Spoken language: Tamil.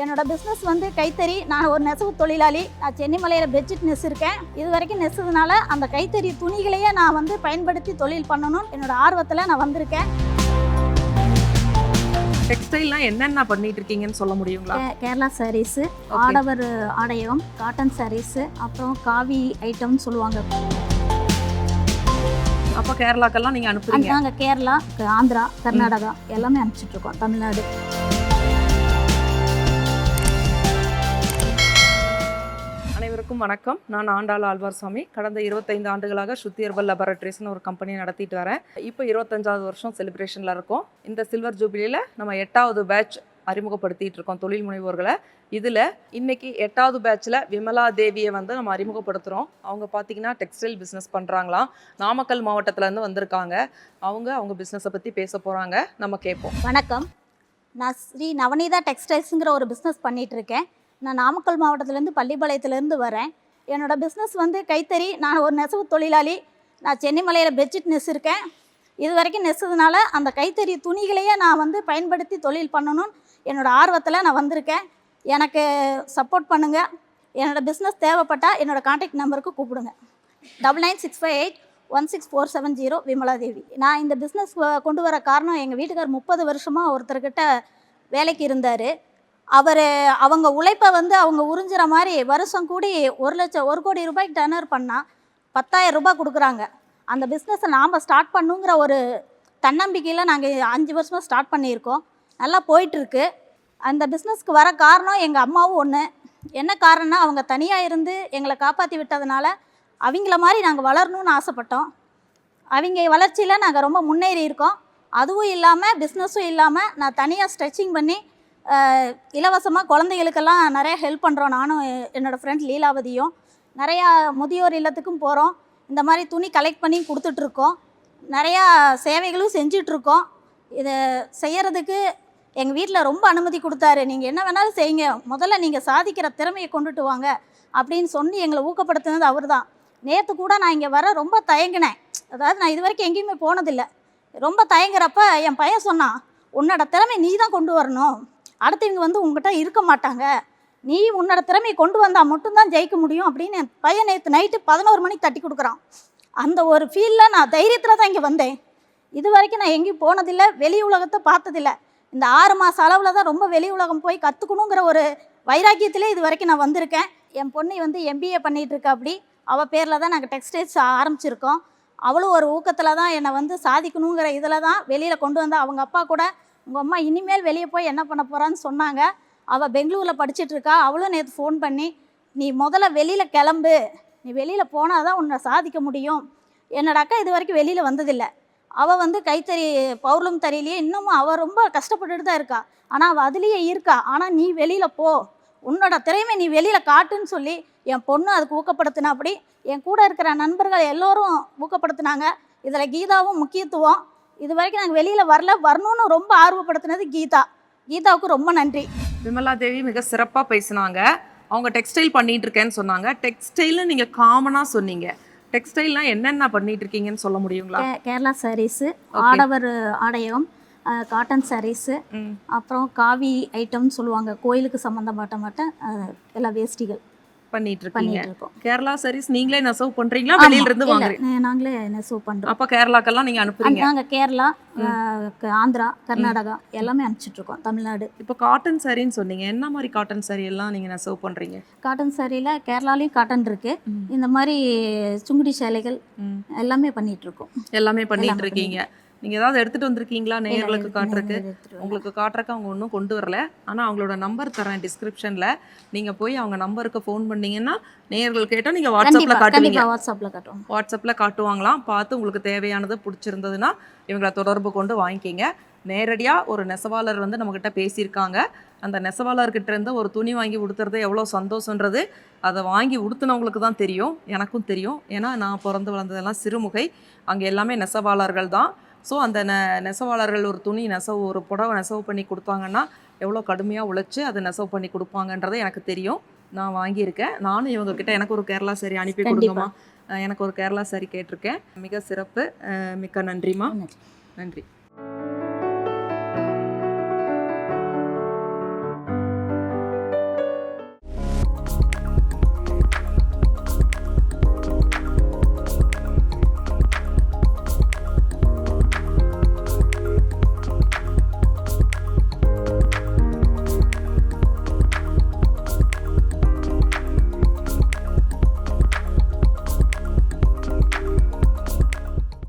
என்னோட பிஸ்னஸ் வந்து கைத்தறி. நான் ஒரு நெசவு தொழிலாளி. நான் சென்னிமலையில் பெட்ஷீட் நெசிருக்கேன். இது வரைக்கும் நெசதுனால அந்த கைத்தறி துணிகளையே நான் வந்து பயன்படுத்தி தொழில் பண்ணணும் என்னோட ஆர்வத்தில் நான் வந்திருக்கேன். டெக்ஸ்டைல்லாம் என்னென்ன பண்ணிட்டு இருக்கீங்கன்னு சொல்ல முடியுங்களா? கேரளா சாரீஸு, ஆடவர் ஆடையம், காட்டன் சாரீஸு, அப்புறம் காவி ஐட்டம்னு சொல்லுவாங்க. அப்போ கேரளாக்கெல்லாம் நீங்கள் அனுப்புறீங்க? நாங்கள் கேரளா, ஆந்திரா, கர்நாடகா எல்லாமே அனுப்பிச்சிட்ருக்கோம். தமிழ்நாடு. அனைவருக்கும் வணக்கம். நான் ஆண்டாள் ஆழ்வார்சாமி. கடந்த 25 ஆண்டுகளாக ஸ்ருதி ஹெர்பல் லேபரட்டரிஸ்னு ஒரு கம்பெனியை நடத்திட்டு வரேன். இப்போ 25வது வருஷம் செலிப்ரேஷனில் இருக்கோம். இந்த சில்வர் ஜூபிலியில் நம்ம 8வது பேட்ச் அறிமுகப்படுத்திட்டு இருக்கோம் தொழில் முனைவோர்களை. இதில் இன்னைக்கு 8வது பேட்சில் விமலா தேவியை வந்து நம்ம அறிமுகப்படுத்துகிறோம். அவங்க பார்த்தீங்கன்னா டெக்ஸ்டைல் பிஸ்னஸ் பண்ணுறாங்களாம். நாமக்கல் மாவட்டத்திலேருந்து வந்திருக்காங்க. அவங்க பிஸ்னஸை பற்றி பேச போகிறாங்க. நம்ம கேட்போம். வணக்கம். நான் ஸ்ரீ நவநீதா டெக்ஸ்டைல்ஸுங்கிற ஒரு பிஸ்னஸ் பண்ணிகிட்ருக்கேன். நான் நாமக்கல் மாவட்டத்திலேருந்து பள்ளிப்பாளையத்துலேருந்து வரேன். என்னோடய பிஸ்னஸ் வந்து கைத்தறி. நான் ஒரு நெசவு தொழிலாளி. நான் சென்னிமலையில் பெட்ஷீட் நெசிருக்கேன். இது வரைக்கும் நெசதுனால அந்த கைத்தறி துணிகளையே நான் வந்து பயன்படுத்தி தொழில் பண்ணணும் என்னோடய ஆர்வத்தில் நான் வந்திருக்கேன். எனக்கு சப்போர்ட் பண்ணுங்கள். என்னோடய பிஸ்னஸ் தேவைப்பட்டால் என்னோடய கான்டாக்ட் நம்பருக்கு கூப்பிடுங்க. 9965816470 விமலா தேவி. நான் இந்த பிஸ்னஸ் கொண்டு வர காரணம், எங்கள் வீட்டுக்கார் 30 வருஷமாக ஒருத்தர்கிட்ட வேலைக்கு இருந்தார். அவங்க உழைப்பை வந்து அவங்க உறிஞ்சுற மாதிரி வருஷம் கூடி 1 கோடி ரூபாய்க்கு டர்னர் பண்ணால் 10,000 ரூபாய் கொடுக்குறாங்க. அந்த பிஸ்னஸை நாம் ஸ்டார்ட் பண்ணுங்கிற ஒரு தன்னம்பிக்கையில் நாங்கள் 5 வருஷமாக ஸ்டார்ட் பண்ணியிருக்கோம். நல்லா போயிட்டுருக்கு. அந்த பிஸ்னஸ்க்கு வர காரணம் எங்கள் அம்மாவும் ஒன்று. என்ன காரணம்னா, அவங்க தனியாக இருந்து எங்களை காப்பாற்றி விட்டதுனால அவங்கள மாதிரி நாங்கள் வளரணும்னு ஆசைப்பட்டோம். அவங்க வளர்ச்சியில் நாங்கள் ரொம்ப முன்னேறி இருக்கோம். அதுவும் இல்லாமல் பிஸ்னஸும் இல்லாமல் நான் தனியாக ஸ்ட்ரெச்சிங் பண்ணி இலவசமாக குழந்தைகளுக்கெல்லாம் நிறைய ஹெல்ப் பண்ணுறோம். நானும் என்னோடய ஃப்ரெண்ட் லீலாவதியும் நிறையா முதியோர் இல்லத்துக்கும் போகிறோம். இந்த மாதிரி துணி கலெக்ட் பண்ணி கொடுத்துட்ருக்கோம். நிறையா சேவைகளும் செஞ்சிட்ருக்கோம். இதை செய்கிறதுக்கு எங்கள் வீட்டில் ரொம்ப அனுமதி கொடுத்தாரு. நீங்கள் என்ன வேணாலும் செய்யுங்க, முதல்ல நீங்கள் சாதிக்கிற திறமையை கொண்டுட்டு வாங்க அப்படின்னு சொல்லி எங்களை ஊக்கப்படுத்தினது அவர் தான். நேற்று கூட நான் இங்கே வர ரொம்ப தயங்கினேன். அதாவது நான் இது வரைக்கும் எங்கேயுமே போனதில்லை. ரொம்ப தயங்குறப்ப என் பையன் சொன்னான், உன்னோட திறமை நீ தான் கொண்டு வரணும், அடுத்தவங்க வந்து உங்கள்கிட்ட இருக்க மாட்டாங்க, நீ உன்னோட திறமையை கொண்டு வந்தால் மட்டும்தான் ஜெயிக்க முடியும் அப்படின்னு என் பையன் நேற்று நைட்டு 11 மணிக்கு தட்டி கொடுக்குறான். அந்த ஒரு ஃபீலில் நான் தைரியத்தில் தான் இங்கே வந்தேன். இது வரைக்கும் நான் எங்கேயும் போனதில்லை, வெளி உலகத்தை பார்த்ததில்லை. இந்த 6 மாத அளவில் தான் ரொம்ப வெளி உலகம் போய் கற்றுக்கணுங்கிற ஒரு வைராக்கியத்திலே இது வரைக்கும் நான் வந்திருக்கேன். என் பொண்ணு வந்து MBA பண்ணிகிட்ருக்கா. அப்படி அவள் பேரில் தான் நாங்கள் டெக்ஸ்டைல்ஸ் ஆரம்பிச்சிருக்கோம். அவளும் ஒரு ஊக்கத்தில் தான் என்னை வந்து சாதிக்கணுங்கிற இதில் தான் வெளியில் கொண்டு வந்தா. அவங்க அப்பா கூட, உங்கள் அம்மா இனிமேல் வெளியே போய் என்ன பண்ண போகிறான்னு சொன்னாங்க. அவள் பெங்களூரில் படிச்சுட்ருக்கா. அவளும் நேற்று ஃபோன் பண்ணி, நீ முதல்ல வெளியில் கிளம்பு, நீ வெளியில் போனால் தான் உன்னை சாதிக்க முடியும். என்னோட அக்கா இது வரைக்கும் வெளியில் வந்ததில்லை. அவள் வந்து கைத்தறி பவுர்லும் தறியிலேயே இன்னமும் அவள் ரொம்ப கஷ்டப்பட்டுட்டு தான் இருக்கா. ஆனால் அவள் அதுலேயே இருக்கா. ஆனால் நீ வெளியில் போ, உன்னோட திறமை நீ வெளியில் காட்டுன்னு சொல்லி என் பொண்ணு அதுக்கு ஊக்கப்படுத்தினா. அப்படி என் கூட இருக்கிற நண்பர்கள் எல்லோரும் ஊக்கப்படுத்தினாங்க. இதில் கீதாவும் முக்கியத்துவம். இது வரைக்கும் நாங்கள் வெளியில் வரணும்னு ரொம்ப ஆர்வப்படுத்தினது கீதாவுக்கு ரொம்ப நன்றி. விமலா தேவி மிக சிறப்பாக பேசினாங்க. அவங்க டெக்ஸ்டைல் பண்ணிட்டு இருக்கேன்னு சொன்னாங்க. டெக்ஸ்டைல்னு நீங்கள் காமனாக சொன்னீங்க. டெக்ஸ்டைல்லாம் என்னென்ன பண்ணிட்டு இருக்கீங்கன்னு சொல்ல முடியுங்களா? கேரளா சாரீஸு, ஆடவர் ஆடையம், காட்டன் சாரீஸு, அப்புறம் காவி ஐட்டம்னு சொல்லுவாங்க, கோயிலுக்கு சம்மந்தப்பட்ட எல்லா வேஷ்டிகள் பண்ணிட்டு இருக்கீங்க. கேரளா சாரீஸ் நீங்களே நெசவு பண்றீங்களா, வெளியில இருந்து வாங்குறீங்க? நாங்களே நெசவு பண்றோம். அப்ப கேரளாக்கெல்லாம் நீங்க அனுப்புறீங்க? நாங்க கேரளா, ஆந்திரா, கர்நாடகா எல்லாமே அனுப்பிச்சிட்டு இருக்கோம். தமிழ்நாடு. இப்போ காட்டன் சாரின்னு சொன்னீங்க. என்ன மாதிரி காட்டன் சாரி எல்லாம் நீங்க நெசவு பண்றீங்க? காட்டன் சாரியில கேரளாலையும் காட்டன் இருக்கு. இந்த மாதிரி சுங்குடி சேலைகள் எல்லாமே பண்ணிட்டு இருக்கோம். எல்லாமே பண்ணிட்டு இருக்கீங்க. நீங்கள் ஏதாவது எடுத்துகிட்டு வந்திருக்கீங்களா நேயர்களுக்கு காட்டுறக்கு? உங்களுக்கு காட்டுறக்கு அவங்க ஒன்றும் கொண்டு வரல. ஆனால் அவங்களோட நம்பர் தரேன் டிஸ்கிரிப்ஷனில். நீங்கள் போய் அவங்க நம்பருக்கு ஃபோன் பண்ணிங்கன்னா நேயர்கள் கேட்டால் நீங்கள் வாட்ஸ்அப்பில் காட்டுவீங்க. வாட்ஸ்அப்பில் காட்டுவாங்களாம். பார்த்து உங்களுக்கு தேவையானது பிடிச்சிருந்ததுன்னா இவங்களை தொடர்பு கொண்டு வாங்கிக்கிங்க. நேரடியாக ஒரு நெசவாளர் வந்து நம்மக்கிட்ட பேசியிருக்காங்க. அந்த நெசவாளர்கிட்ட இருந்து ஒரு துணி வாங்கி உடுத்துறது எவ்வளோ சந்தோஷன்றது அதை வாங்கி உடுத்துனவங்களுக்கு தான் தெரியும். எனக்கும் தெரியும். ஏன்னா நான் பிறந்து வளர்ந்ததெல்லாம் சிறுமுகை. அங்கே எல்லாமே நெசவாளர்கள் தான். ஸோ அந்த நெசவாளர்கள் ஒரு துணி ஒரு புடவை நெசவு பண்ணி கொடுத்தாங்கன்னா எவ்வளோ கடுமையாக உழைச்சி அதை நெசவு பண்ணி கொடுப்பாங்கன்றது எனக்கு தெரியும். நான் வாங்கியிருக்கேன். நானும் இவங்கக்கிட்ட எனக்கு ஒரு கேரளா சாரி அனுப்பி கொடுங்கம்மா, எனக்கு ஒரு கேரளா சாரி கேட்டிருக்கேன். மிக சிறப்பு. மிக்க நன்றிம்மா. நன்றி.